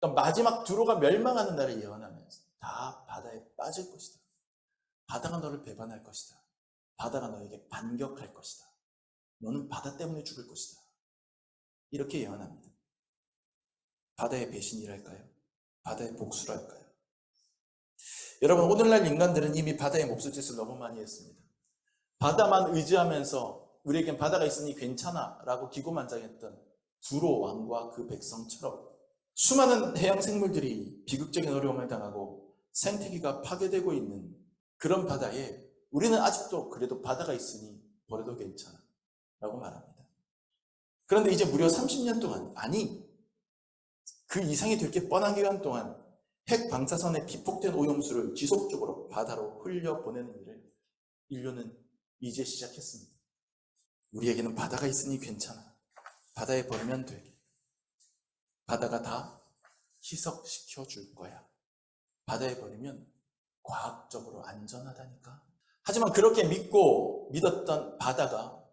그러니까 마지막 두로가 멸망하는 날을 예언하면서 다 바다에 빠질 것이다. 바다가 너를 배반할 것이다. 바다가 너에게 반격할 것이다. 너는 바다 때문에 죽을 것이다. 이렇게 예언합니다. 바다의 배신이랄까요? 바다의 복수랄까요? 여러분, 오늘날 인간들은 이미 바다의 몹쓸 짓을 너무 많이 했습니다. 바다만 의지하면서 우리에겐 바다가 있으니 괜찮아 라고 기고만장했던 두로 왕과 그 백성처럼 수많은 해양 생물들이 비극적인 어려움을 당하고 생태계가 파괴되고 있는 그런 바다에 우리는 아직도 그래도 바다가 있으니 버려도 괜찮아 라고 말합니다. 그런데 이제 무려 30년 동안, 아니 그 이상이 될 게 뻔한 기간 동안 핵 방사선에 피폭된 오염수를 지속적으로 바다로 흘려보내는 일을 인류는 이제 시작했습니다. 우리에게는 바다가 있으니 괜찮아. 바다에 버리면 돼. 바다가 다 희석시켜 줄 거야. 바다에 버리면 과학적으로 안전하다니까. 하지만 그렇게 믿었던 바다가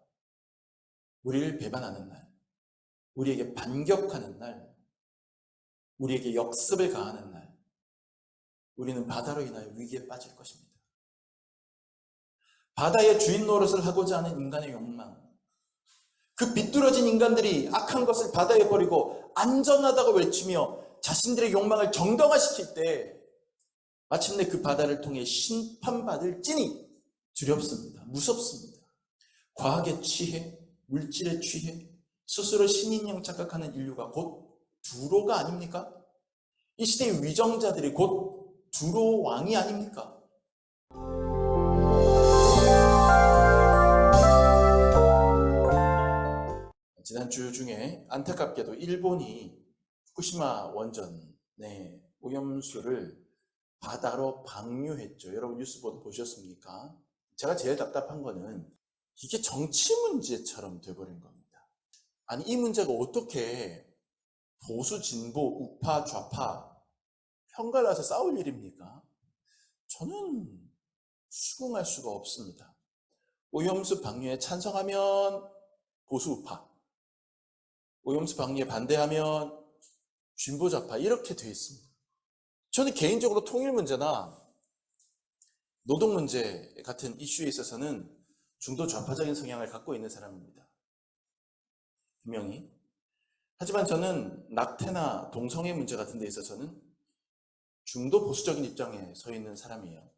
우리를 배반하는 날, 우리에게 반격하는 날, 우리에게 역습을 가하는 날, 우리는 바다로 인하여 위기에 빠질 것입니다. 바다의 주인 노릇을 하고자 하는 인간의 욕망, 그 비뚤어진 인간들이 악한 것을 바다에 버리고 안전하다고 외치며 자신들의 욕망을 정당화시킬 때 마침내 그 바다를 통해 심판받을지니 두렵습니다. 무섭습니다. 과학에 취해, 물질에 취해 스스로 신인형 착각하는 인류가 곧 두로가 아닙니까? 이 시대의 위정자들이 곧 두로 왕이 아닙니까? 지난주 중에 안타깝게도 일본이 후쿠시마 원전의 오염수를 바다로 방류했죠. 여러분 뉴스 보셨습니까? 제가 제일 답답한 거는 이게 정치 문제처럼 돼버린 겁니다. 아니 이 문제가 어떻게 보수, 진보, 우파, 좌파 편가를 해서 싸울 일입니까? 저는 수긍할 수가 없습니다. 오염수 방류에 찬성하면 보수, 우파, 오염수 방류에 반대하면 진보, 좌파 이렇게 돼 있습니다. 저는 개인적으로 통일 문제나 노동 문제 같은 이슈에 있어서는 중도 좌파적인 성향을 갖고 있는 사람입니다. 분명히. 하지만 저는 낙태나 동성애 문제 같은 데 있어서는 중도 보수적인 입장에 서 있는 사람이에요.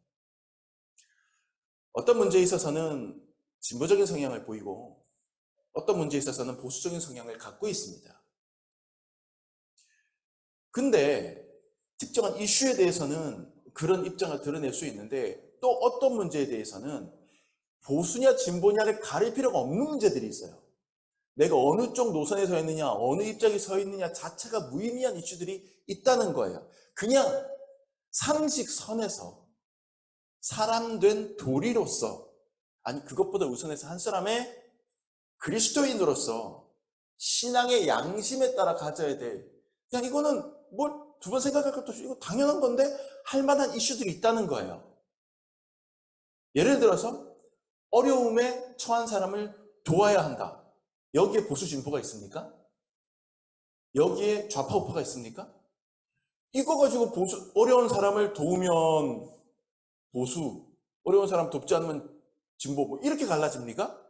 어떤 문제에 있어서는 진보적인 성향을 보이고 어떤 문제에 있어서는 보수적인 성향을 갖고 있습니다. 근데 특정한 이슈에 대해서는 그런 입장을 드러낼 수 있는데 또 어떤 문제에 대해서는 보수냐 진보냐를 가릴 필요가 없는 문제들이 있어요. 내가 어느 쪽 노선에 서 있느냐, 어느 입장에 서 있느냐 자체가 무의미한 이슈들이 있다는 거예요. 그냥 상식선에서 사람된 도리로서, 아니 그것보다 우선해서 한 사람의 그리스도인으로서 신앙의 양심에 따라 가져야 돼. 그냥 이거는 뭘 두 번 생각할 것도 없이 이거 당연한 건데 할 만한 이슈들이 있다는 거예요. 예를 들어서 어려움에 처한 사람을 도와야 한다. 여기에 보수 진보가 있습니까? 여기에 좌파 우파가 있습니까? 이거 가지고 어려운 사람을 도우면 보수, 어려운 사람 돕지 않으면 진보, 뭐 이렇게 갈라집니까?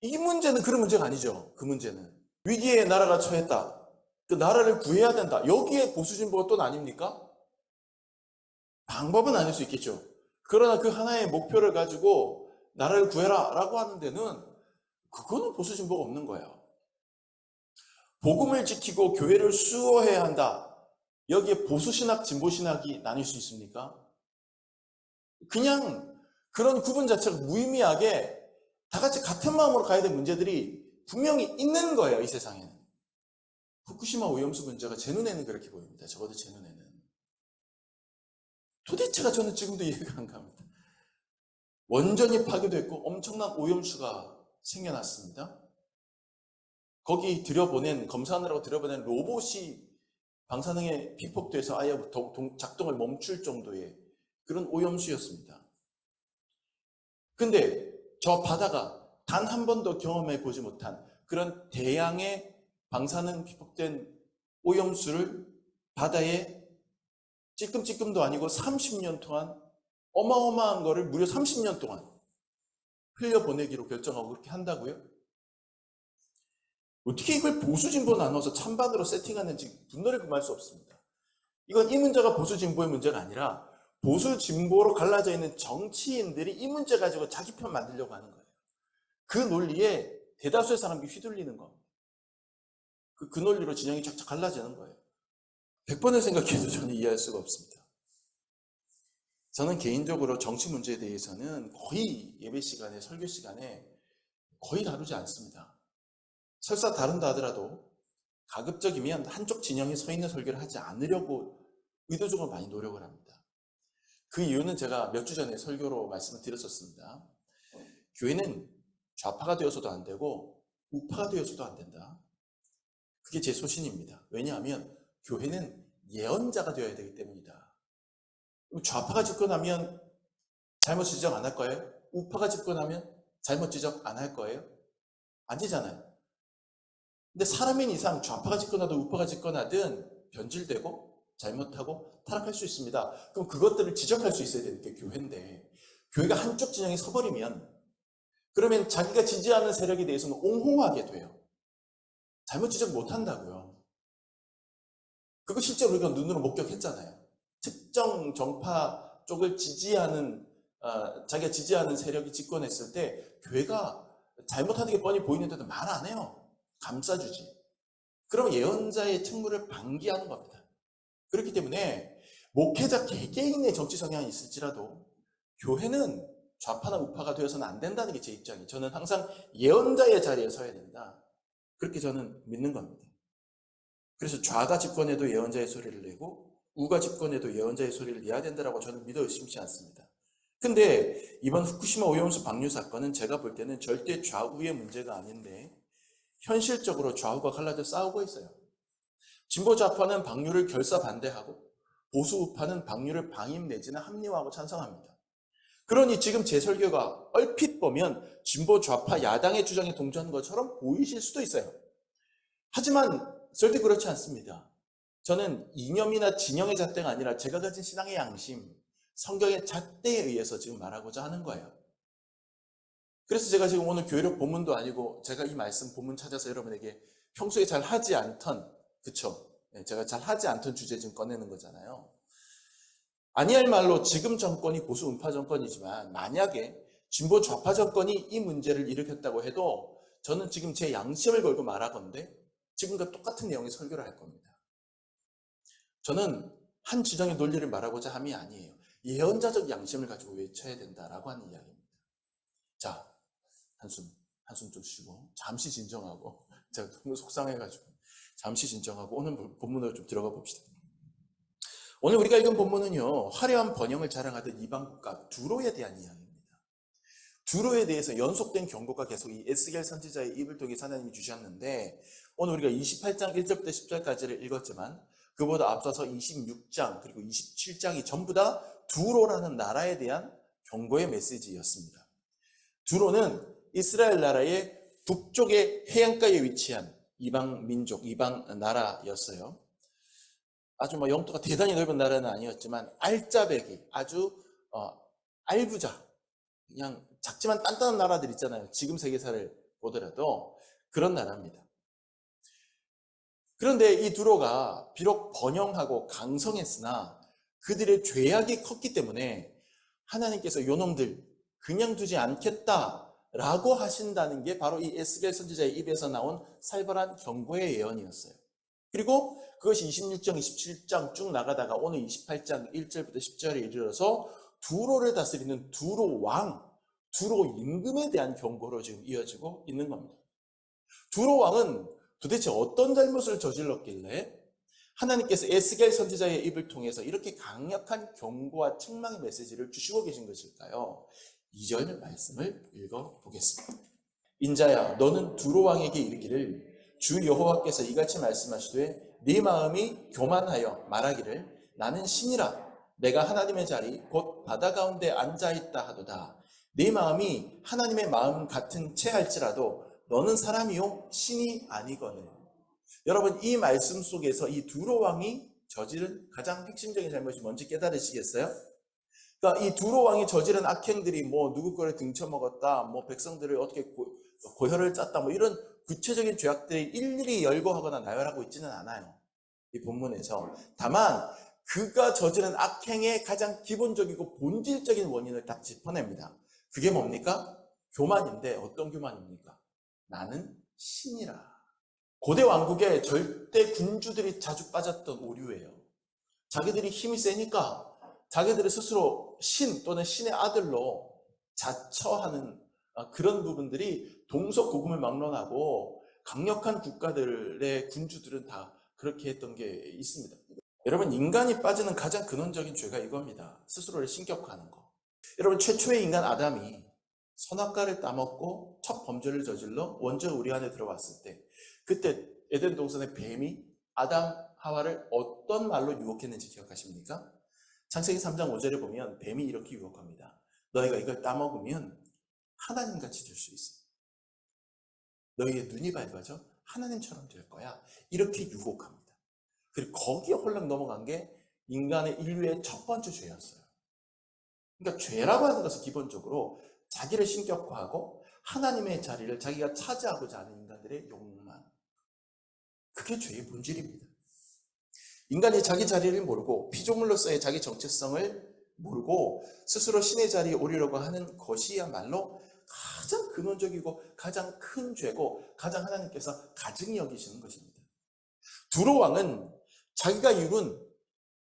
이 문제는 그런 문제가 아니죠. 그 문제는 위기에 나라가 처했다. 그 나라를 구해야 된다. 여기에 보수 진보가 또 아닙니까? 방법은 아닐 수 있겠죠. 그러나 그 하나의 목표를 가지고 나라를 구해라 라고 하는 데는 그거는 보수 진보가 없는 거예요. 복음을 지키고 교회를 수호해야 한다. 여기에 보수 신학, 진보 신학이 나뉠 수 있습니까? 그냥 그런 구분 자체가 무의미하게 다 같이 같은 마음으로 가야 될 문제들이 분명히 있는 거예요, 이 세상에는. 후쿠시마 오염수 문제가 제 눈에는 그렇게 보입니다. 적어도 제 눈에는. 도대체가 저는 지금도 이해가 안 갑니다. 원전이 파괴됐고 엄청난 오염수가 생겨났습니다. 거기 검사하느라고 들여보낸 로봇이 방사능에 피폭돼서 아예 작동을 멈출 정도의 그런 오염수였습니다. 근데 저 바다가 단 한 번도 경험해 보지 못한 그런 대양의 방사능 피폭된 오염수를 바다에 찔끔찔끔도 아니고 30년 동안 어마어마한 거를 무려 30년 동안 흘려보내기로 결정하고 그렇게 한다고요? 어떻게 이걸 보수진보 나눠서 찬반으로 세팅하는지 분노를 금할 수 없습니다. 이건 이 문제가 보수진보의 문제가 아니라 보수진보로 갈라져 있는 정치인들이 이 문제 가지고 자기 편 만들려고 하는 거예요. 그 논리에 대다수의 사람이 휘둘리는 겁니다. 그 논리로 진영이 쫙쫙 갈라지는 거예요. 100번을 생각해도 저는 이해할 수가 없습니다. 저는 개인적으로 정치 문제에 대해서는 거의 예배 시간에, 설교 시간에 거의 다루지 않습니다. 설사 다룬다 하더라도 가급적이면 한쪽 진영에 서 있는 설교를 하지 않으려고 의도적으로 많이 노력을 합니다. 그 이유는 제가 몇 주 전에 설교로 말씀을 드렸었습니다. 교회는 좌파가 되어서도 안 되고 우파가 되어서도 안 된다. 그게 제 소신입니다. 왜냐하면 교회는 예언자가 되어야 되기 때문이다. 좌파가 집권하면 잘못 지적 안 할 거예요? 우파가 집권하면 잘못 지적 안 할 거예요? 아니잖아요. 근데 사람인 이상 좌파가 집권하든 우파가 집권하든 변질되고 잘못하고 타락할 수 있습니다. 그럼 그것들을 지적할 수 있어야 되는 게 교회인데, 교회가 한쪽 진영에 서버리면 그러면 자기가 지지하는 세력에 대해서는 옹호하게 돼요. 잘못 지적 못한다고요. 그거 실제로 우리가 눈으로 목격했잖아요. 특정 정파 쪽을 지지하는 자기가 지지하는 세력이 집권했을 때 교회가 잘못하는 게 뻔히 보이는데도 말 안 해요. 감싸주지. 그럼 예언자의 책무를 방기하는 겁니다. 그렇기 때문에 목회자 개개인의 정치 성향이 있을지라도 교회는 좌파나 우파가 되어서는 안 된다는 게 제 입장이에요. 저는 항상 예언자의 자리에 서야 된다. 그렇게 저는 믿는 겁니다. 그래서 좌가 집권해도 예언자의 소리를 내고 우가 집권해도 예언자의 소리를 내야 된다고 저는 믿어 의심치 않습니다. 근데 이번 후쿠시마 오염수 방류 사건은 제가 볼 때는 절대 좌우의 문제가 아닌데 현실적으로 좌우가 갈라져 싸우고 있어요. 진보 좌파는 방류를 결사 반대하고 보수 우파는 방류를 방임 내지는 합리화하고 찬성합니다. 그러니 지금 제 설교가 얼핏 보면 진보 좌파 야당의 주장에 동조하는 것처럼 보이실 수도 있어요. 하지만 절대 그렇지 않습니다. 저는 이념이나 진영의 잣대가 아니라 제가 가진 신앙의 양심, 성경의 잣대에 의해서 지금 말하고자 하는 거예요. 그래서 제가 지금 오늘 교회력 본문도 아니고 제가 이 말씀 본문 찾아서 여러분에게 평소에 잘 하지 않던, 그쵸? 제가 잘 하지 않던 주제 지금 꺼내는 거잖아요. 아니할 말로 지금 정권이 보수 음파 정권이지만 만약에 진보 좌파 정권이 이 문제를 일으켰다고 해도 저는 지금 제 양심을 걸고 말하건대 지금과 똑같은 내용의 설교를 할 겁니다. 저는 한 지정의 논리를 말하고자 함이 아니에요. 예언자적 양심을 가지고 외쳐야 된다라고 하는 이야기입니다. 자, 한숨 좀 쉬고 잠시 진정하고, 제가 너무 속상해가지고 잠시 진정하고 오늘 본문으로 좀 들어가 봅시다. 오늘 우리가 읽은 본문은요, 화려한 번영을 자랑하던 이방 국가 두로에 대한 이야기입니다. 두로에 대해서 연속된 경고가 계속 이 에스겔 선지자의 입을 통해 하나님이 주셨는데, 오늘 우리가 28장 1절부터 10절까지를 읽었지만 그보다 앞서서 26장 그리고 27장이 전부 다 두로라는 나라에 대한 경고의 메시지였습니다. 두로는 이스라엘 나라의 북쪽의 해안가에 위치한 이방 민족, 이방 나라였어요. 아주 영토가 대단히 넓은 나라는 아니었지만 알짜배기, 아주 알부자, 그냥 작지만 단단한 나라들 있잖아요. 지금 세계사를 보더라도 그런 나라입니다. 그런데 이 두로가 비록 번영하고 강성했으나 그들의 죄악이 컸기 때문에 하나님께서 요놈들 그냥 두지 않겠다라고 하신다는 게 바로 이 에스겔 선지자의 입에서 나온 살벌한 경고의 예언이었어요. 그리고 그것이 26장, 27장 쭉 나가다가 오늘 28장 1절부터 10절에 이르러서 두로를 다스리는 두로 왕, 두로 임금에 대한 경고로 지금 이어지고 있는 겁니다. 두로 왕은 도대체 어떤 잘못을 저질렀길래 하나님께서 에스겔 선지자의 입을 통해서 이렇게 강력한 경고와 책망의 메시지를 주시고 계신 것일까요? 2절 말씀을 읽어보겠습니다. 인자야, 너는 두로 왕에게 이르기를 주 여호와께서 이같이 말씀하시되 네 마음이 교만하여 말하기를 나는 신이라 내가 하나님의 자리 곧 바다 가운데 앉아있다 하도다. 네 마음이 하나님의 마음 같은 채 할지라도 너는 사람이요 신이 아니거늘. 여러분, 이 말씀 속에서 이 두로 왕이 저지른 가장 핵심적인 잘못이 뭔지 깨달으시겠어요? 그러니까 이 두로 왕이 저지른 악행들이 뭐 누구 거를 등쳐먹었다, 뭐 백성들을 어떻게 고혈을 짰다, 뭐 이런 구체적인 죄악들이 일일이 열거하거나 나열하고 있지는 않아요. 이 본문에서. 다만 그가 저지른 악행의 가장 기본적이고 본질적인 원인을 딱 짚어냅니다. 그게 뭡니까? 교만인데 어떤 교만입니까? 나는 신이라. 고대 왕국의 절대 군주들이 자주 빠졌던 오류예요. 자기들이 힘이 세니까 자기들이 스스로 신 또는 신의 아들로 자처하는 그런 부분들이 동서고금을 막론하고 강력한 국가들의 군주들은 다 그렇게 했던 게 있습니다. 여러분, 인간이 빠지는 가장 근원적인 죄가 이겁니다. 스스로를 신격화하는 거. 여러분, 최초의 인간 아담이 선악과를 따먹고 첫 범죄를 저질러 원죄가 우리 안에 들어왔을 때, 그때 에덴 동산의 뱀이 아담 하와를 어떤 말로 유혹했는지 기억하십니까? 창세기 3장 5절에 보면 뱀이 이렇게 유혹합니다. 너희가 이걸 따먹으면 하나님같이 될 수 있어. 너희의 눈이 밝아져 하나님처럼 될 거야. 이렇게 유혹합니다. 그리고 거기에 홀랑 넘어간 게 인간의 인류의 첫 번째 죄였어요. 그러니까 죄라고 하는 것은 기본적으로 자기를 신격화하고 하나님의 자리를 자기가 차지하고자 하는 인간들의 욕망. 그게 죄의 본질입니다. 인간이 자기 자리를 모르고 피조물로서의 자기 정체성을 모르고 스스로 신의 자리에 오르려고 하는 것이야말로 가장 근원적이고 가장 큰 죄고 가장 하나님께서 가증히 여기시는 것입니다. 두로 왕은 자기가 이룬,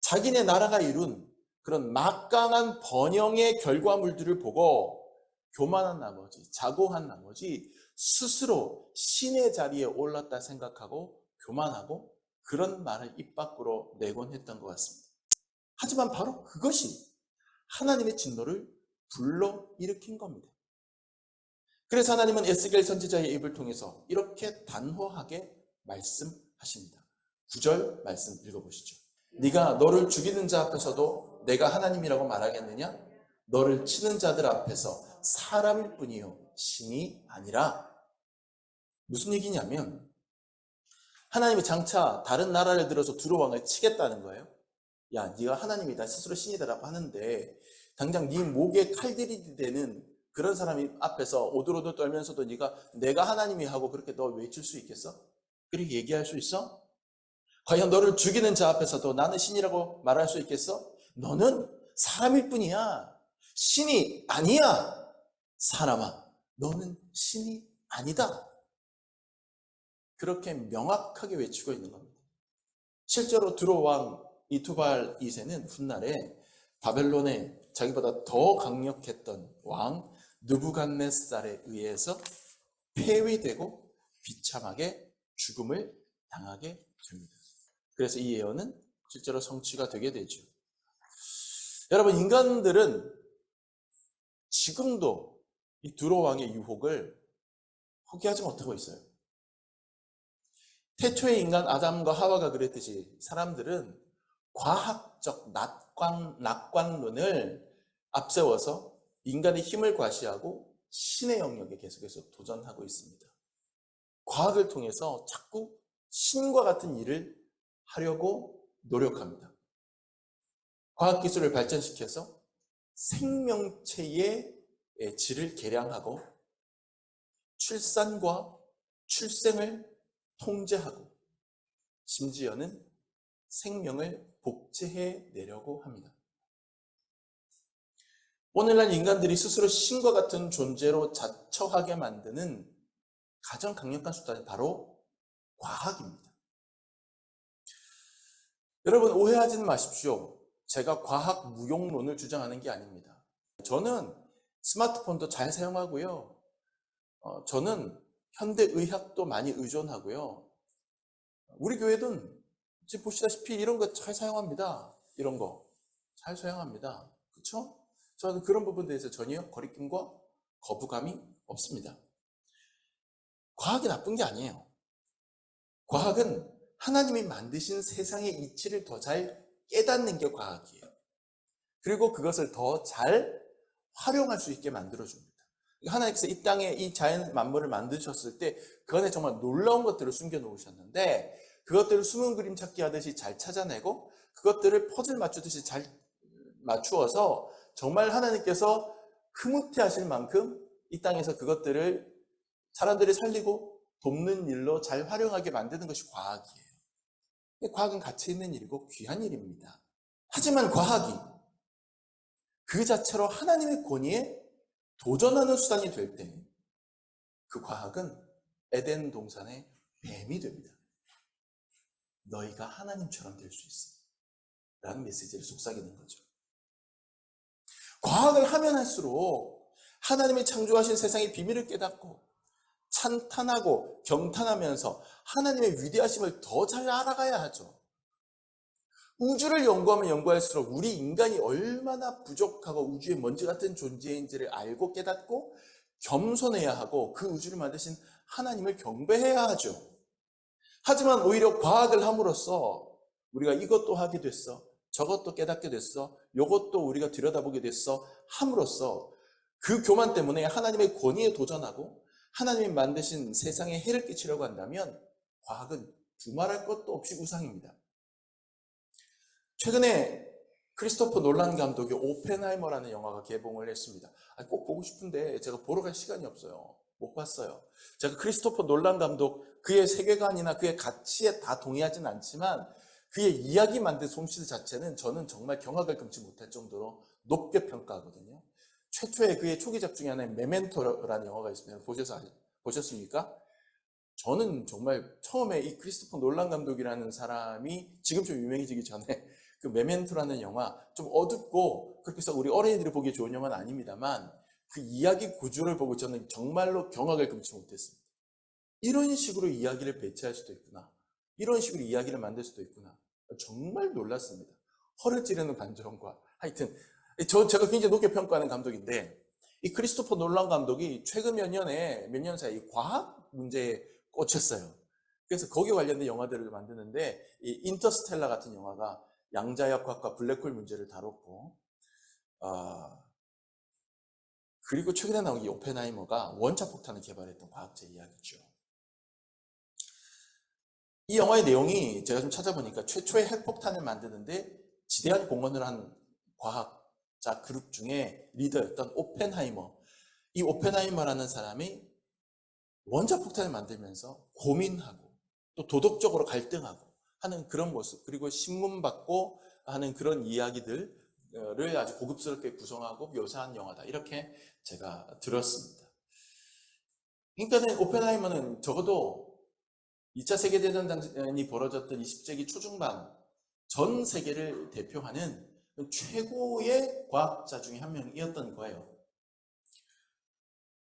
자기네 나라가 이룬 그런 막강한 번영의 결과물들을 보고 교만한 나머지, 자고한 나머지 스스로 신의 자리에 올랐다 생각하고 교만하고 그런 말을 입 밖으로 내곤 했던 것 같습니다. 하지만 바로 그것이 하나님의 진노를 불러일으킨 겁니다. 그래서 하나님은 에스겔 선지자의 입을 통해서 이렇게 단호하게 말씀하십니다. 9절 말씀 읽어보시죠. 네가 너를 죽이는 자 앞에서도 내가 하나님이라고 말하겠느냐? 너를 치는 자들 앞에서 사람일 뿐이요 신이 아니라. 무슨 얘기냐면 하나님이 장차 다른 나라를 들어서 두로 왕을 치겠다는 거예요. 야, 네가 하나님이다, 스스로 신이다라고 하는데 당장 네 목에 칼들이 되는 그런 사람이 앞에서 오들오들 떨면서도 네가 내가 하나님이 하고 그렇게 너 외칠 수 있겠어? 그렇게 얘기할 수 있어? 과연 너를 죽이는 자 앞에서도 나는 신이라고 말할 수 있겠어? 너는 사람일 뿐이야. 신이 아니야. 사람아, 너는 신이 아니다. 그렇게 명확하게 외치고 있는 겁니다. 실제로 두로 왕 이투발 2세는 훗날에 바벨론에 자기보다 더 강력했던 왕 느부갓네살에 의해서 폐위되고 비참하게 죽음을 당하게 됩니다. 그래서 이 예언은 실제로 성취가 되게 되죠. 여러분, 인간들은 지금도 이 두로 왕의 유혹을 포기하지 못하고 있어요. 태초의 인간 아담과 하와가 그랬듯이 사람들은 과학적 낙관론을 앞세워서 인간의 힘을 과시하고 신의 영역에 계속해서 도전하고 있습니다. 과학을 통해서 자꾸 신과 같은 일을 하려고 노력합니다. 과학기술을 발전시켜서 생명체의 질을 개량하고 출산과 출생을 통제하고 심지어는 생명을 복제해 내려고 합니다. 오늘날 인간들이 스스로 신과 같은 존재로 자처하게 만드는 가장 강력한 수단이 바로 과학입니다. 여러분, 오해하지는 마십시오. 제가 과학 무용론을 주장하는 게 아닙니다. 저는 스마트폰도 잘 사용하고요. 저는 현대의학도 많이 의존하고요. 우리 교회는 지금 보시다시피 이런 거 잘 사용합니다. 이런 거 잘 사용합니다. 그렇죠? 저는 그런 부분에 대해서 전혀 거리낌과 거부감이 없습니다. 과학이 나쁜 게 아니에요. 과학은 하나님이 만드신 세상의 이치를 더 잘 깨닫는 게 과학이에요. 그리고 그것을 더 잘 활용할 수 있게 만들어줍니다. 하나님께서 이 땅에 이 자연 만물을 만드셨을 때 그 안에 정말 놀라운 것들을 숨겨놓으셨는데 그것들을 숨은 그림 찾기 하듯이 잘 찾아내고 그것들을 퍼즐 맞추듯이 잘 맞추어서 정말 하나님께서 흐뭇해하실 만큼 이 땅에서 그것들을 사람들이 살리고 돕는 일로 잘 활용하게 만드는 것이 과학이에요. 과학은 가치 있는 일이고 귀한 일입니다. 하지만 과학이 그 자체로 하나님의 권위에 도전하는 수단이 될 때 그 과학은 에덴 동산의 뱀이 됩니다. 너희가 하나님처럼 될 수 있어 라는 메시지를 속삭이는 거죠. 과학을 하면 할수록 하나님이 창조하신 세상의 비밀을 깨닫고 찬탄하고 경탄하면서 하나님의 위대하심을 더 잘 알아가야 하죠. 우주를 연구하면 연구할수록 우리 인간이 얼마나 부족하고 우주의 먼지 같은 존재인지를 알고 깨닫고 겸손해야 하고 그 우주를 만드신 하나님을 경배해야 하죠. 하지만 오히려 과학을 함으로써 우리가 이것도 하게 됐어, 저것도 깨닫게 됐어, 이것도 우리가 들여다보게 됐어 함으로써 그 교만 때문에 하나님의 권위에 도전하고 하나님이 만드신 세상에 해를 끼치려고 한다면 과학은 두말할 것도 없이 우상입니다. 최근에 크리스토퍼 놀란 감독의 오펜하이머라는 영화가 개봉을 했습니다. 꼭 보고 싶은데 제가 보러 갈 시간이 없어요. 못 봤어요. 제가 크리스토퍼 놀란 감독 그의 세계관이나 그의 가치에 다 동의하진 않지만 그의 이야기 만든 솜씨 자체는 저는 정말 경악을 금치 못할 정도로 높게 평가하거든요. 최초의 그의 초기작 중에 하나인 메멘토라는 영화가 있습니다. 보셨습니까? 저는 정말 처음에 이 크리스토퍼 놀란 감독이라는 사람이 지금 좀 유명해지기 전에 그 메멘토라는 영화 좀 어둡고 그렇게 해서 우리 어린이들이 보기 좋은 영화는 아닙니다만 그 이야기 구조를 보고 저는 정말로 경악을 금치 못했습니다. 이런 식으로 이야기를 배치할 수도 있구나. 이런 식으로 이야기를 만들 수도 있구나. 정말 놀랐습니다. 허를 찌르는 반전과 하여튼 제가 굉장히 높게 평가하는 감독인데 이 크리스토퍼 놀란 감독이 최근 몇 년 사이 과학 문제에 꽂혔어요. 그래서 거기에 관련된 영화들을 만드는데 이 인터스텔라 같은 영화가 양자역학과 블랙홀 문제를 다뤘고 그리고 최근에 나온 이 오펜하이머가 원자폭탄을 개발했던 과학자 이야기죠. 이 영화의 내용이 제가 좀 찾아보니까 최초의 핵폭탄을 만드는데 지대한 공헌을 한 과학자 그룹 중에 리더였던 오펜하이머. 이 오펜하이머라는 사람이 원자폭탄을 만들면서 고민하고 또 도덕적으로 갈등하고 하는 그런 모습, 그리고 신문받고 하는 그런 이야기들을 아주 고급스럽게 구성하고 묘사한 영화다. 이렇게 제가 들었습니다. 그러니까 오펜하이머는 적어도 2차 세계대전이 벌어졌던 20세기 초중반 전 세계를 대표하는 최고의 과학자 중에 한 명이었던 거예요.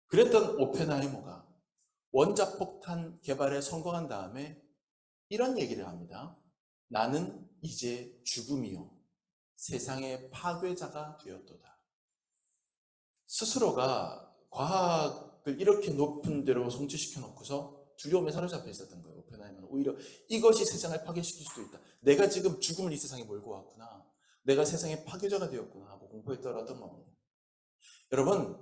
그랬던 오펜하이머가 원자폭탄 개발에 성공한 다음에 이런 얘기를 합니다. 나는 이제 죽음이요 세상의 파괴자가 되었도다. 스스로가 과학을 이렇게 높은 데로 성취시켜 놓고서 두려움에 사로잡혀 있었던 거예요. 오펜하이머는 오히려 이것이 세상을 파괴시킬 수도 있다. 내가 지금 죽음을 이 세상에 몰고 왔구나. 내가 세상의 파괴자가 되었구나 하고 공포에 떨었던 겁니다. 여러분,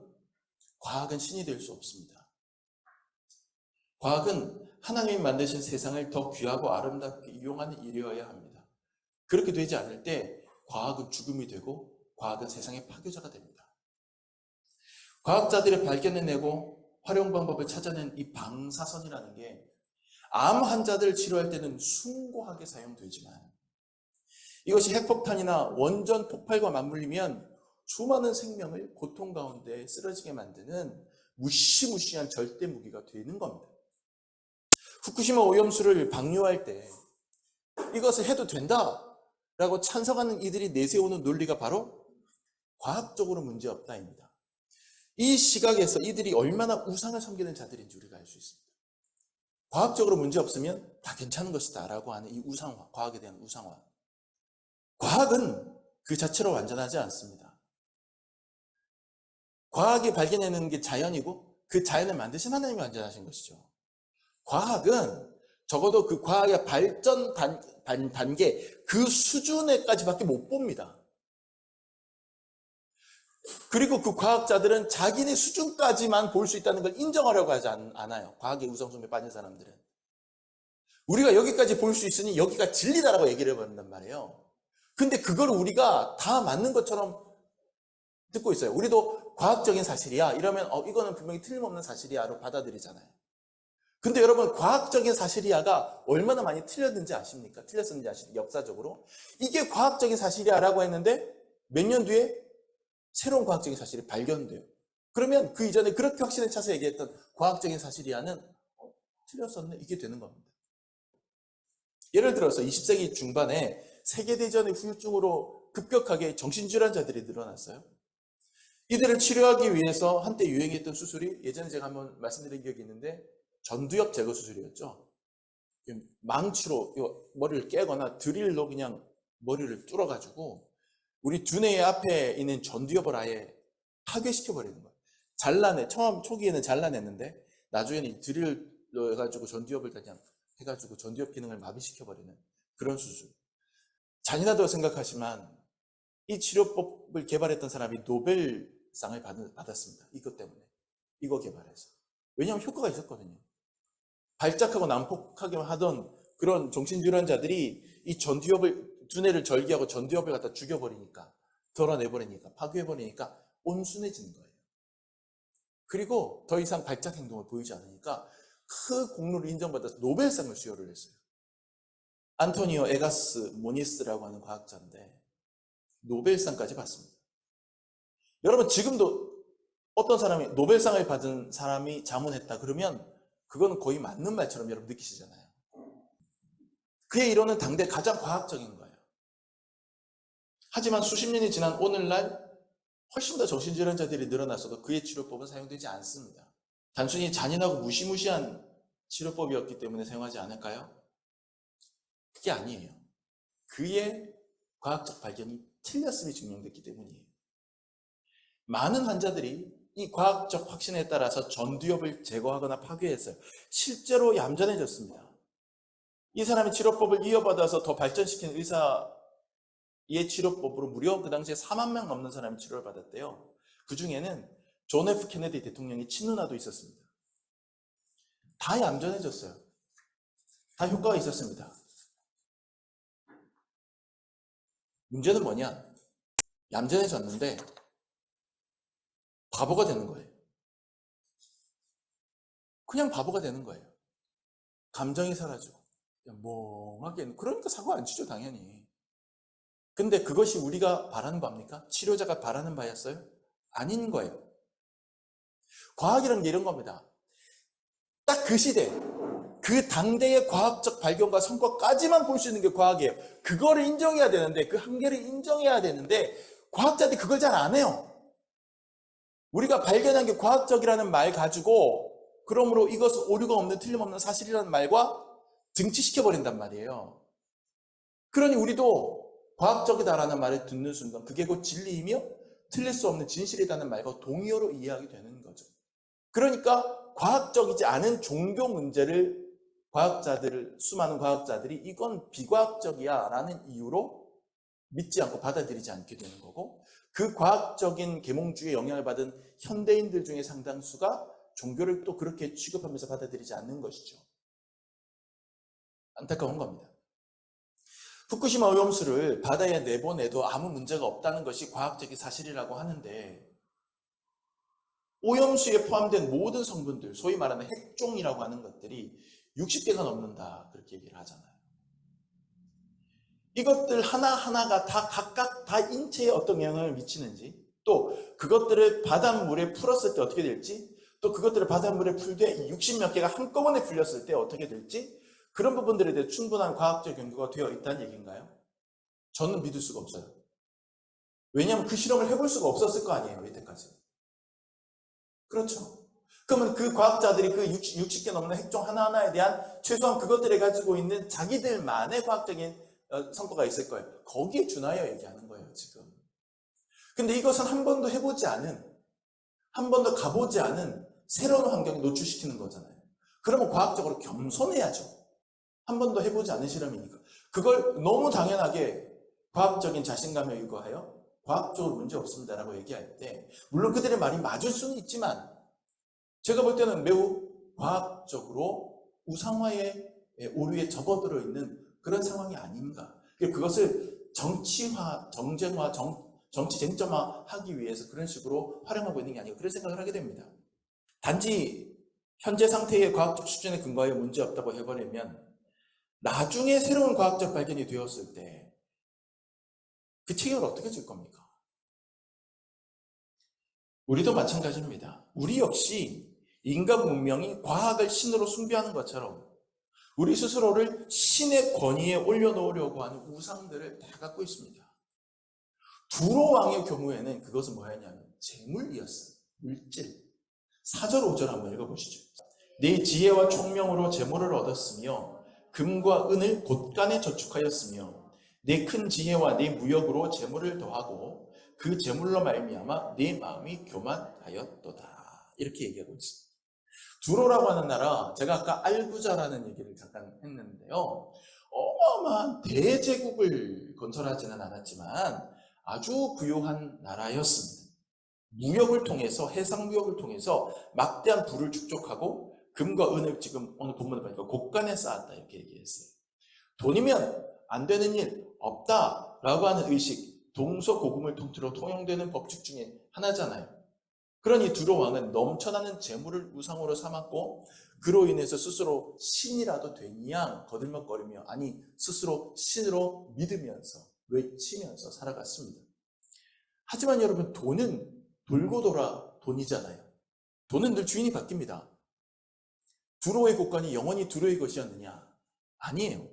과학은 신이 될 수 없습니다. 과학은 하나님이 만드신 세상을 더 귀하고 아름답게 이용하는 일이어야 합니다. 그렇게 되지 않을 때 과학은 죽음이 되고 과학은 세상의 파괴자가 됩니다. 과학자들이 발견해내고 활용 방법을 찾아낸 이 방사선이라는 게 암 환자들을 치료할 때는 숭고하게 사용되지만 이것이 핵폭탄이나 원전 폭발과 맞물리면 수많은 생명을 고통 가운데 쓰러지게 만드는 무시무시한 절대 무기가 되는 겁니다. 후쿠시마 오염수를 방류할 때 이것을 해도 된다라고 찬성하는 이들이 내세우는 논리가 바로 과학적으로 문제없다입니다. 이 시각에서 이들이 얼마나 우상을 섬기는 자들인지 우리가 알 수 있습니다. 과학적으로 문제없으면 다 괜찮은 것이다 라고 하는 이 우상화, 과학에 대한 우상화. 과학은 그 자체로 완전하지 않습니다. 과학이 발견해내는 게 자연이고 그 자연을 만드신 하나님이 완전하신 것이죠. 과학은 적어도 그 과학의 발전 단계, 그 수준에까지밖에 못 봅니다. 그리고 그 과학자들은 자기네 수준까지만 볼 수 있다는 걸 인정하려고 하지 않아요. 과학의 우상숭배에 빠진 사람들은. 우리가 여기까지 볼 수 있으니 여기가 진리다라고 얘기를 해버린단 말이에요. 근데 그걸 우리가 다 맞는 것처럼 듣고 있어요. 우리도 과학적인 사실이야 이러면 이거는 분명히 틀림없는 사실이야로 받아들이잖아요. 근데 여러분, 과학적인 사실이야가 얼마나 많이 틀렸는지 아십니까? 틀렸었는지 아십니까? 역사적으로. 이게 과학적인 사실이야라고 했는데 몇 년 뒤에 새로운 과학적인 사실이 발견돼요. 그러면 그 이전에 그렇게 확신에 차서 얘기했던 과학적인 사실이야는 틀렸었네? 이게 되는 겁니다. 예를 들어서 20세기 중반에 세계대전의 후유증으로 급격하게 정신질환자들이 늘어났어요. 이들을 치료하기 위해서 한때 유행했던 수술이 예전에 제가 한번 말씀드린 기억이 있는데 전두엽 제거 수술이었죠. 망치로 머리를 깨거나 드릴로 그냥 머리를 뚫어가지고 우리 두뇌 앞에 있는 전두엽을 아예 파괴시켜버리는 거예요. 처음 초기에는 잘라냈는데 나중에는 드릴로 해가지고 전두엽을 그냥 해가지고 전두엽 기능을 마비시켜버리는 그런 수술. 잔인하다고 생각하지만 이 치료법을 개발했던 사람이 노벨상을 받았습니다. 이것 때문에. 이거 개발해서. 왜냐하면 효과가 있었거든요. 발작하고 난폭하게 하던 그런 정신질환자들이 이 두뇌를 절개하고 전두엽을 갖다 죽여버리니까, 덜어내버리니까, 파괴해버리니까 온순해지는 거예요. 그리고 더 이상 발작 행동을 보이지 않으니까 그 공로를 인정받아서 노벨상을 수여를 했어요. 안토니오 에가스 모니스라고 하는 과학자인데 노벨상까지 받습니다. 여러분, 지금도 어떤 사람이 노벨상을 받은 사람이 자문했다 그러면 그거는 거의 맞는 말처럼 여러분 느끼시잖아요. 그의 이론은 당대 가장 과학적인 거예요. 하지만 수십 년이 지난 오늘날 훨씬 더 정신질환자들이 늘어났어도 그의 치료법은 사용되지 않습니다. 단순히 잔인하고 무시무시한 치료법이었기 때문에 사용하지 않을까요? 그게 아니에요. 그의 과학적 발견이 틀렸음이 증명됐기 때문이에요. 많은 환자들이 이 과학적 확신에 따라서 전두엽을 제거하거나 파괴했어요. 실제로 얌전해졌습니다. 이 사람이 치료법을 이어받아서 더 발전시킨 의사의 치료법으로 무려 그 당시에 4만 명 넘는 사람이 치료를 받았대요. 그 중에는 존 F 케네디 대통령의 친누나도 있었습니다. 다 얌전해졌어요. 다 효과가 있었습니다. 문제는 뭐냐? 얌전해졌는데 바보가 되는 거예요. 그냥 바보가 되는 거예요. 감정이 사라지고 멍하게. 그러니까 사고 안 치죠, 당연히. 근데 그것이 우리가 바라는 바입니까? 치료자가 바라는 바였어요? 아닌 거예요. 과학이란 게 이런 겁니다. 딱 그 시대, 그 당대의 과학적 발견과 성과까지만 볼 수 있는 게 과학이에요. 그거를 인정해야 되는데, 그 한계를 인정해야 되는데 과학자들이 그걸 잘 안 해요. 우리가 발견한 게 과학적이라는 말 가지고 그러므로 이것은 오류가 없는 틀림없는 사실이라는 말과 등치시켜버린단 말이에요. 그러니 우리도 과학적이다라는 말을 듣는 순간 그게 곧 진리이며 틀릴 수 없는 진실이라는 말과 동의어로 이해하게 되는 거죠. 그러니까 과학적이지 않은 종교 문제를 수많은 과학자들이 이건 비과학적이야 라는 이유로 믿지 않고 받아들이지 않게 되는 거고, 그 과학적인 계몽주의에 영향을 받은 현대인들 중에 상당수가 종교를 또 그렇게 취급하면서 받아들이지 않는 것이죠. 안타까운 겁니다. 후쿠시마 오염수를 바다에 내보내도 아무 문제가 없다는 것이 과학적인 사실이라고 하는데, 오염수에 포함된 모든 성분들, 소위 말하는 핵종이라고 하는 것들이 60개가 넘는다 그렇게 얘기를 하잖아요. 이것들 하나하나가 다 각각 다 인체에 어떤 영향을 미치는지, 또 그것들을 바닷물에 풀었을 때 어떻게 될지, 또 그것들을 바닷물에 풀되 60몇 개가 한꺼번에 풀렸을 때 어떻게 될지, 그런 부분들에 대해 충분한 과학적 연구가 되어 있다는 얘기인가요? 저는 믿을 수가 없어요. 왜냐하면 그 실험을 해볼 수가 없었을 거 아니에요, 이때까지. 그렇죠. 그러면 그 과학자들이 그 60개 넘는 핵종 하나하나에 대한 최소한 그것들이 가지고 있는 자기들만의 과학적인 성과가 있을 거예요. 거기에 준하여 얘기하는 거예요, 지금. 근데 이것은 한 번도 해보지 않은, 한 번도 가보지 않은 새로운 환경에 노출시키는 거잖아요. 그러면 과학적으로 겸손해야죠. 한 번도 해보지 않은 실험이니까. 그걸 너무 당연하게 과학적인 자신감에 의거하여 과학적으로 문제 없습니다라고 얘기할 때, 물론 그들의 말이 맞을 수는 있지만 제가 볼 때는 매우 과학적으로 우상화의 오류에 접어들어 있는 그런 상황이 아닌가. 그것을 정치화, 정쟁화, 정치 쟁점화하기 위해서 그런 식으로 활용하고 있는 게 아니고 그런 생각을 하게 됩니다. 단지 현재 상태의 과학적 수준에 근거하여 문제없다고 해버리면 나중에 새로운 과학적 발견이 되었을 때 그 책임을 어떻게 질 겁니까? 우리도 마찬가지입니다. 우리 역시 인간 문명이 과학을 신으로 숭배하는 것처럼 우리 스스로를 신의 권위에 올려놓으려고 하는 우상들을 다 갖고 있습니다. 두로 왕의 경우에는 그것은 뭐였냐면 재물이었어요. 물질. 4절 5절 한번 읽어보시죠. 네 지혜와 총명으로 재물을 얻었으며 금과 은을 곳간에 저축하였으며 네 큰 지혜와 네 무역으로 재물을 더하고 그 재물로 말미암아 네 마음이 교만하였도다. 이렇게 얘기하고 있습니다. 두로라고 하는 나라, 제가 아까 알부자라는 얘기를 잠깐 했는데요. 어마어마한 대제국을 건설하지는 않았지만 아주 부유한 나라였습니다. 무역을 통해서, 해상무역을 통해서 막대한 부를 축적하고 금과 은을 지금 오늘 본문에 보니까 곳간에 쌓았다 이렇게 얘기했어요. 돈이면 안 되는 일 없다라고 하는 의식, 동서고금을 통틀어 통용되는 법칙 중에 하나잖아요. 그러니 두로 왕은 넘쳐나는 재물을 우상으로 삼았고 그로 인해서 스스로 신이라도 되냐 거들먹거리며 아니 스스로 신으로 믿으면서 외치면서 살아갔습니다. 하지만 여러분 돈은 돌고 돌아 돈이잖아요. 돈은 늘 주인이 바뀝니다. 두로의 곳간이 영원히 두로의 것이었느냐? 아니에요.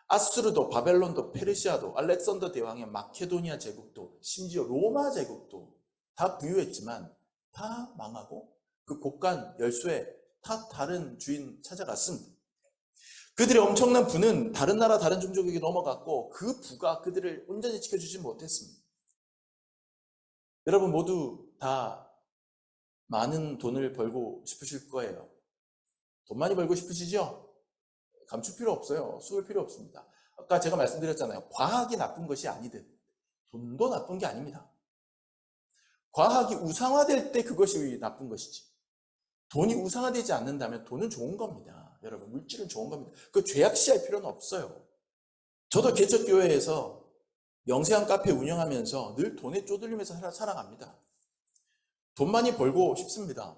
아수르도 바벨론도 페르시아도 알렉산더 대왕의 마케도니아 제국도 심지어 로마 제국도 다 부유했지만 다 망하고 그 곳간 열쇠 다 다른 주인 찾아갔습니다. 그들의 엄청난 부는 다른 나라 다른 종족에게 넘어갔고 그 부가 그들을 온전히 지켜주지 못했습니다. 여러분 모두 다 많은 돈을 벌고 싶으실 거예요. 돈 많이 벌고 싶으시죠? 감출 필요 없어요. 숨을 필요 없습니다. 아까 제가 말씀드렸잖아요. 과학이 나쁜 것이 아니듯 돈도 나쁜 게 아닙니다. 과학이 우상화될 때 그것이 나쁜 것이지. 돈이 우상화되지 않는다면 돈은 좋은 겁니다. 여러분 물질은 좋은 겁니다. 그 죄악시할 필요는 없어요. 저도 개척교회에서 영세한 카페 운영하면서 늘 돈에 쪼들리면서 살아갑니다. 돈 많이 벌고 싶습니다.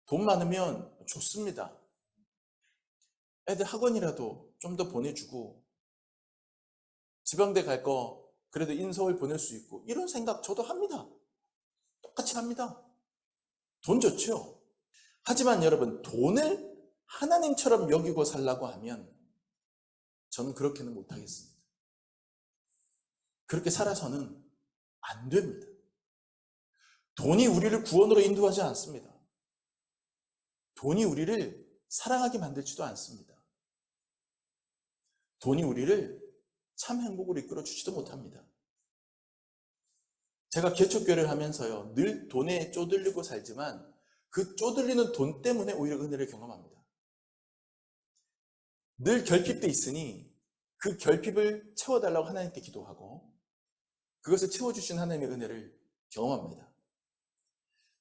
돈 많으면 좋습니다. 애들 학원이라도 좀 더 보내주고 지방대 갈 거 그래도 인서울 보낼 수 있고 이런 생각 저도 합니다. 똑같이 합니다. 돈 좋죠. 하지만 여러분 돈을 하나님처럼 여기고 살라고 하면 저는 그렇게는 못하겠습니다. 그렇게 살아서는 안 됩니다. 돈이 우리를 구원으로 인도하지 않습니다. 돈이 우리를 사랑하게 만들지도 않습니다. 돈이 우리를 참 행복으로 이끌어 주지도 못합니다. 제가 개척교회를 하면서요, 늘 돈에 쪼들리고 살지만 그 쪼들리는 돈 때문에 오히려 은혜를 경험합니다. 늘 결핍돼 있으니 그 결핍을 채워달라고 하나님께 기도하고 그것을 채워주신 하나님의 은혜를 경험합니다.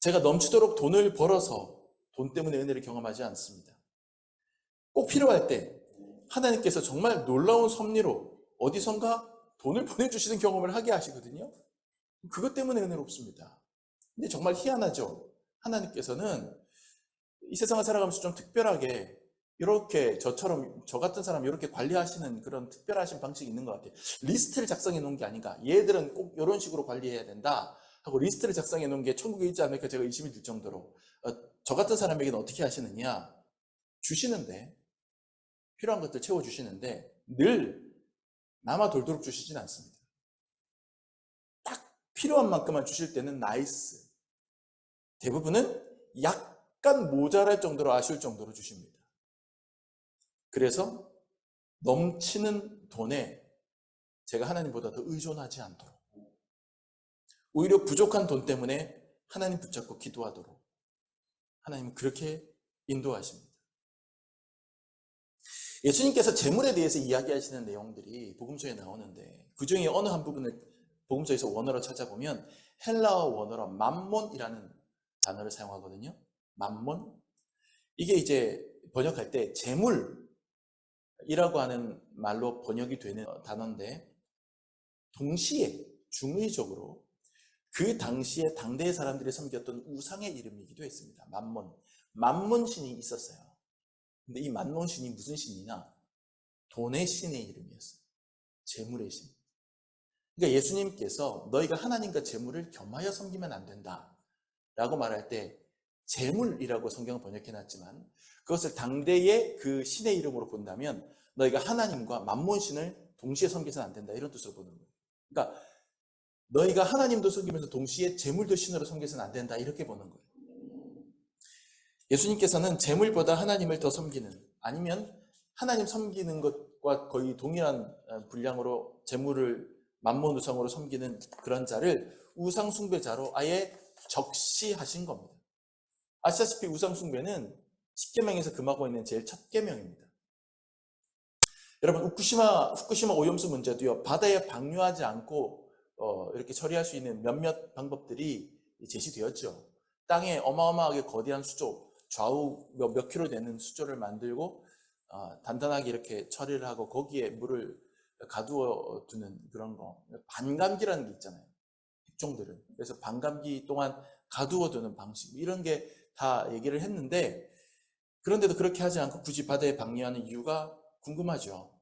제가 넘치도록 돈을 벌어서 돈 때문에 은혜를 경험하지 않습니다. 꼭 필요할 때 하나님께서 정말 놀라운 섭리로 어디선가 돈을 보내주시는 경험을 하게 하시거든요. 그것 때문에 은혜롭습니다. 근데 정말 희한하죠. 하나님께서는 이 세상을 살아가면서 좀 특별하게 이렇게 저처럼 저 같은 사람 이렇게 관리하시는 그런 특별하신 방식이 있는 것 같아요. 리스트를 작성해 놓은 게 아닌가. 얘들은 꼭 이런 식으로 관리해야 된다 하고 리스트를 작성해 놓은 게 천국에 있지 않을까 제가 의심이 들 정도로 저 같은 사람에게는 어떻게 하시느냐. 주시는데 필요한 것들 채워주시는데 늘 남아 돌도록 주시진 않습니다. 딱 필요한 만큼만 주실 때는 나이스. 대부분은 약간 모자랄 정도로 아쉬울 정도로 주십니다. 그래서 넘치는 돈에 제가 하나님보다 더 의존하지 않도록 오히려 부족한 돈 때문에 하나님 붙잡고 기도하도록 하나님은 그렇게 인도하십니다. 예수님께서 재물에 대해서 이야기하시는 내용들이 복음서에 나오는데 그 중에 어느 한 부분을 복음서에서 원어로 찾아보면 헬라어 원어로 맘몬이라는 단어를 사용하거든요. 맘몬. 이게 이제 번역할 때 재물, 이라고 하는 말로 번역이 되는 단어인데, 동시에 중의적으로 그 당시에 당대의 사람들이 섬겼던 우상의 이름이기도 했습니다. 만몬 신이 있었어요. 근데 이 만몬 신이 무슨 신이냐? 돈의 신의 이름이었어요. 재물의 신. 그러니까 예수님께서 너희가 하나님과 재물을 겸하여 섬기면 안 된다 라고 말할 때, 재물이라고 성경을 번역해놨지만 그것을 당대의 그 신의 이름으로 본다면 너희가 하나님과 만몬 신을 동시에 섬기서는 안 된다, 이런 뜻으로 보는 거예요. 그러니까 너희가 하나님도 섬기면서 동시에 재물도 신으로 섬겨서는 안 된다, 이렇게 보는 거예요. 예수님께서는 재물보다 하나님을 더 섬기는, 아니면 하나님 섬기는 것과 거의 동일한 분량으로 재물을 만몬 우상으로 섬기는 그런 자를 우상 숭배자로 아예 적시하신 겁니다. 아시다시피 우상 숭배는 10계명에서 금하고 있는 제일 첫 계명입니다. 여러분, 후쿠시마 오염수 문제도요, 바다에 방류하지 않고 이렇게 처리할 수 있는 몇몇 방법들이 제시되었죠. 땅에 어마어마하게 거대한 수조, 좌우 몇 킬로 되는 수조를 만들고 단단하게 이렇게 처리를 하고 거기에 물을 가두어 두는 그런 거, 반감기라는 게 있잖아요, 핵종들은. 그래서 반감기 동안 가두어 두는 방식, 이런 게 다 얘기를 했는데, 그런데도 그렇게 하지 않고 굳이 바다에 방류하는 이유가 궁금하죠.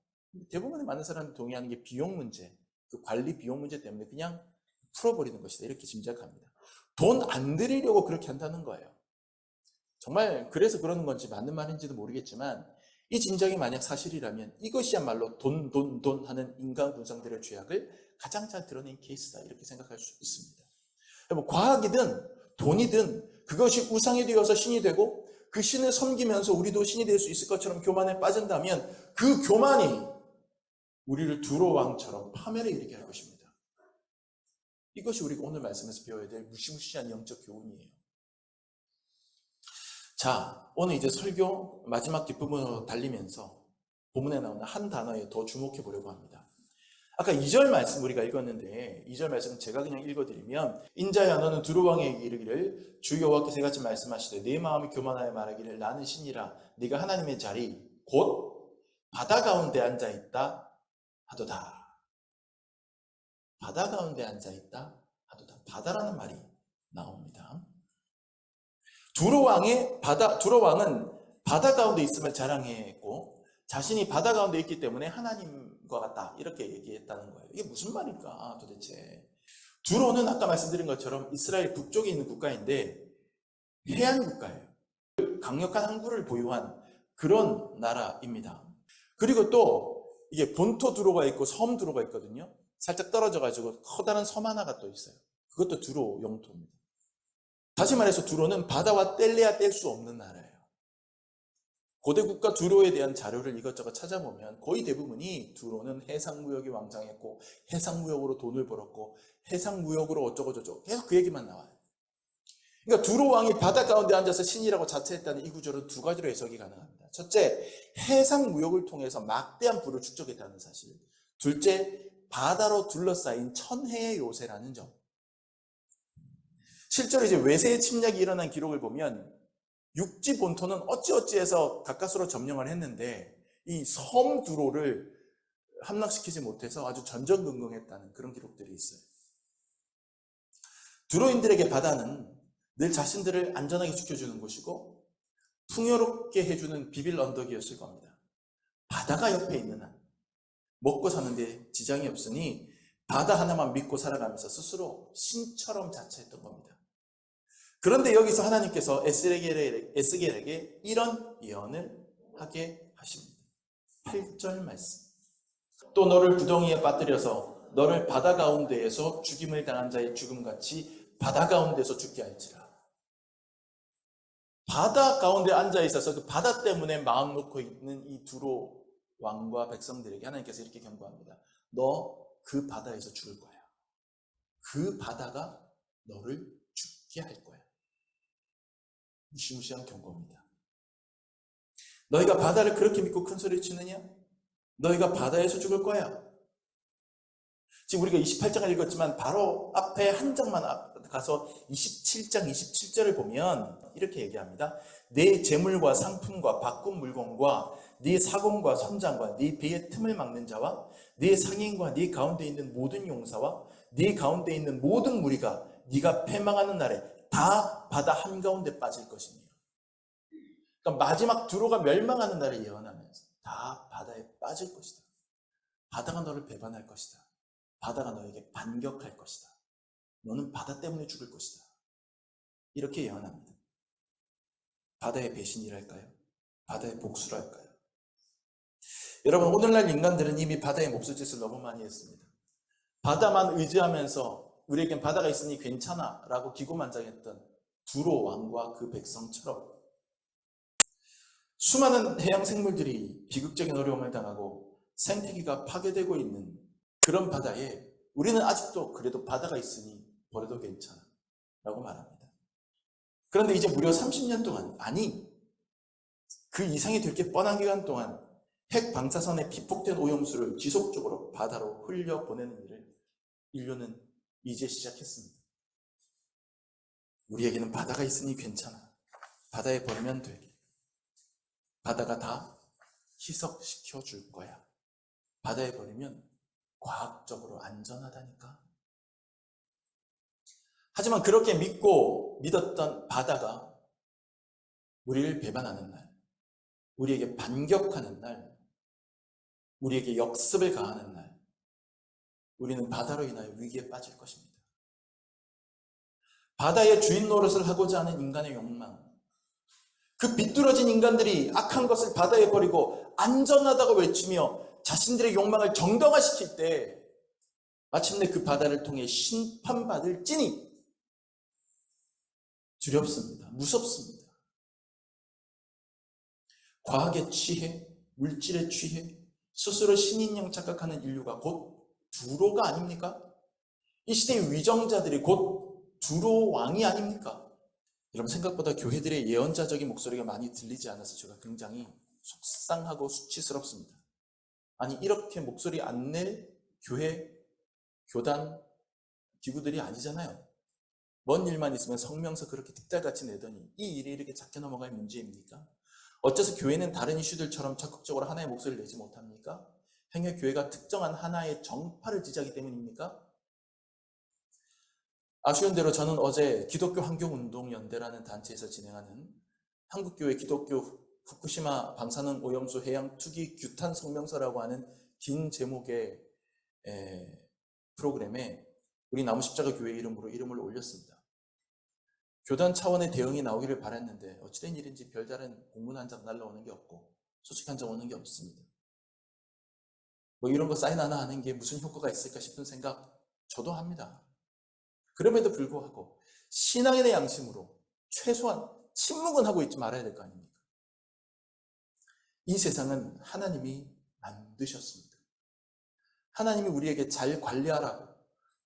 대부분의 많은 사람들이 동의하는 게 비용 문제, 그 관리 비용 문제 때문에 그냥 풀어버리는 것이다, 이렇게 짐작합니다. 돈 안 들이려고 그렇게 한다는 거예요. 정말 그래서 그러는 건지 맞는 말인지도 모르겠지만, 이 짐작이 만약 사실이라면 이것이야말로 돈 하는 인간 군상들의 죄악을 가장 잘 드러낸 케이스다, 이렇게 생각할 수 있습니다. 과학이든 돈이든 그것이 우상이 되어서 신이 되고 그 신을 섬기면서 우리도 신이 될 수 있을 것처럼 교만에 빠진다면 그 교만이 우리를 두로왕처럼 파멸에 이르게 할 것입니다. 이것이 우리가 오늘 말씀에서 배워야 될 무시무시한 영적 교훈이에요. 자, 오늘 이제 설교 마지막 뒷부분으로 달리면서 본문에 나오는 한 단어에 더 주목해 보려고 합니다. 아까 2절 말씀 우리가 읽었는데, 2절 말씀 제가 그냥 읽어드리면, 인자야 너는 두루왕에게 이르기를 주 여호와께서 이같이 말씀하시되 내 마음이 교만하여 말하기를 나는 신이라 네가 하나님의 자리 곧 바다 가운데 앉아있다 하도다. 바다 가운데 앉아있다 하도다. 바다라는 말이 나옵니다. 두루왕은 바다 가운데 있음을 자랑했고 자신이 바다 가운데 있기 때문에 하나님과 같다, 이렇게 얘기했다는 거예요. 이게 무슨 말일까 도대체? 두로는 아까 말씀드린 것처럼 이스라엘 북쪽에 있는 국가인데 해안 국가예요. 강력한 항구를 보유한 그런 나라입니다. 그리고 또 이게 본토 두로가 있고 섬 두로가 있거든요. 살짝 떨어져 가지고 커다란 섬 하나가 또 있어요. 그것도 두로 영토입니다. 다시 말해서 두로는 바다와 뗄래야 뗄 수 없는 나라예요. 고대 국가 두로에 대한 자료를 이것저것 찾아보면 거의 대부분이 두로는 해상무역이 왕창했고 해상무역으로 돈을 벌었고 해상무역으로 어쩌고저쩌고 계속 그 얘기만 나와요. 그러니까 두로 왕이 바다 가운데 앉아서 신이라고 자처했다는 이 구절은 두 가지로 해석이 가능합니다. 첫째, 해상무역을 통해서 막대한 부를 축적했다는 사실. 둘째, 바다로 둘러싸인 천혜의 요새라는 점. 실제로 이제 외세의 침략이 일어난 기록을 보면 육지 본토는 어찌어찌해서 가까스로 점령을 했는데 이 섬 두로를 함락시키지 못해서 아주 전전긍긍했다는 그런 기록들이 있어요. 두로인들에게 바다는 늘 자신들을 안전하게 지켜주는 곳이고 풍요롭게 해주는 비빌 언덕이었을 겁니다. 바다가 옆에 있는 한 먹고 사는데 지장이 없으니 바다 하나만 믿고 살아가면서 스스로 신처럼 자처했던 겁니다. 그런데 여기서 하나님께서 에스겔에게 이런 예언을 하게 하십니다. 8절 말씀. 또 너를 구덩이에 빠뜨려서 너를 바다 가운데에서 죽임을 당한 자의 죽음같이 바다 가운데서 죽게 할지라. 바다 가운데 앉아 있어서 그 바다 때문에 마음 놓고 있는 이 두로 왕과 백성들에게 하나님께서 이렇게 경고합니다. 너 그 바다에서 죽을 거야. 그 바다가 너를 죽게 할 거야. 무시무시한 경고입니다. 너희가 바다를 그렇게 믿고 큰 소리 치느냐? 너희가 바다에서 죽을 거야. 지금 우리가 28장을 읽었지만 바로 앞에 한 장만 가서 27장 27절을 보면 이렇게 얘기합니다. 내 재물과 상품과 바꾼 물건과 네 사공과 선장과 네 배의 틈을 막는 자와 네 상인과 네 가운데 있는 모든 용사와 네 가운데 있는 모든 무리가 네가 패망하는 날에 다 바다 한가운데 빠질 것이며. 그러니까 마지막 두로가 멸망하는 날을 예언하면서 다 바다에 빠질 것이다. 바다가 너를 배반할 것이다. 바다가 너에게 반격할 것이다. 너는 바다 때문에 죽을 것이다. 이렇게 예언합니다. 바다의 배신이랄까요? 바다의 복수랄까요? 여러분, 오늘날 인간들은 이미 바다의 몹쓸짓을 너무 많이 했습니다. 바다만 의지하면서 우리에겐 바다가 있으니 괜찮아 라고 기고만장했던 두로 왕과 그 백성처럼 수많은 해양 생물들이 비극적인 어려움을 당하고 생태계가 파괴되고 있는 그런 바다에 우리는 아직도 그래도 바다가 있으니 버려도 괜찮아 라고 말합니다. 그런데 이제 무려 30년 동안, 아니 그 이상이 될 게 뻔한 기간 동안 핵 방사선에 피폭된 오염수를 지속적으로 바다로 흘려보내는 일을 인류는 이제 시작했습니다. 우리에게는 바다가 있으니 괜찮아. 바다에 버리면 돼. 바다가 다 희석시켜 줄 거야. 바다에 버리면 과학적으로 안전하다니까. 하지만 그렇게 믿었던 바다가 우리를 배반하는 날, 우리에게 반격하는 날, 우리에게 역습을 가하는 날, 우리는 바다로 인하여 위기에 빠질 것입니다. 바다의 주인 노릇을 하고자 하는 인간의 욕망, 그 비뚤어진 인간들이 악한 것을 바다에 버리고 안전하다고 외치며 자신들의 욕망을 정당화시킬 때 마침내 그 바다를 통해 심판받을지니 두렵습니다. 무섭습니다. 과학에 취해, 물질에 취해 스스로 신인형 착각하는 인류가 곧 두로가 아닙니까? 이 시대의 위정자들이 곧 두로 왕이 아닙니까? 여러분, 생각보다 교회들의 예언자적인 목소리가 많이 들리지 않아서 제가 굉장히 속상하고 수치스럽습니다. 아니, 이렇게 목소리 안 낼 교회, 교단, 기구들이 아니잖아요. 뭔 일만 있으면 성명서 그렇게 득달같이 내더니 이 일이 이렇게 작게 넘어갈 문제입니까? 어째서 교회는 다른 이슈들처럼 적극적으로 하나의 목소리를 내지 못합니까? 행여 교회가 특정한 하나의 정파를 지지하기 때문입니까? 아쉬운 대로 저는 어제 기독교 환경운동연대라는 단체에서 진행하는 한국교회 기독교 후쿠시마 방사능 오염수 해양 투기 규탄 성명서라고 하는 긴 제목의 프로그램에 우리 나무십자가 교회 이름으로 이름을 올렸습니다. 교단 차원의 대응이 나오기를 바랐는데 어찌된 일인지 별다른 공문 한 장 날라오는 게 없고 소식 한 장 오는 게 없습니다. 뭐 이런 거 사인 하나 하는 게 무슨 효과가 있을까 싶은 생각 저도 합니다. 그럼에도 불구하고 신앙에 대한 양심으로 최소한 침묵은 하고 있지 말아야 될 거 아닙니까? 이 세상은 하나님이 만드셨습니다. 하나님이 우리에게 잘 관리하라고,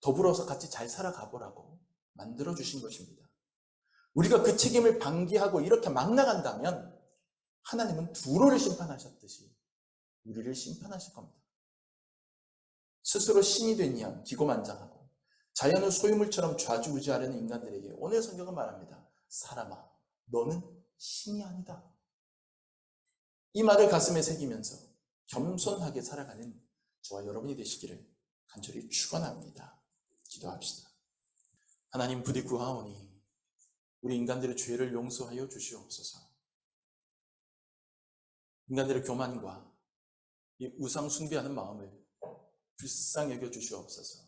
더불어서 같이 잘 살아가보라고 만들어주신 것입니다. 우리가 그 책임을 방기하고 이렇게 막 나간다면 하나님은 두로를 심판하셨듯이 우리를 심판하실 겁니다. 스스로 신이 된 양, 기고만장하고 자연을 소유물처럼 좌지우지하려는 인간들에게 오늘 성경은 말합니다. 사람아, 너는 신이 아니다. 이 말을 가슴에 새기면서 겸손하게 살아가는 저와 여러분이 되시기를 간절히 축원합니다. 기도합시다. 하나님, 부디 구하오니 우리 인간들의 죄를 용서하여 주시옵소서. 인간들의 교만과 이 우상 숭배하는 마음을 불쌍히 여겨 주시옵소서.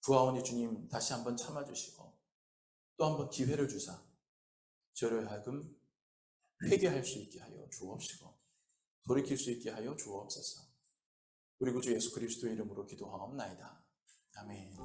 구하오니 주님, 다시 한번 참아주시고 또 한번 기회를 주사 저를 하여금 회개할 수 있게 하여 주옵시고 돌이킬 수 있게 하여 주옵소서. 우리 구주 예수 그리스도의 이름으로 기도하옵나이다. 아멘.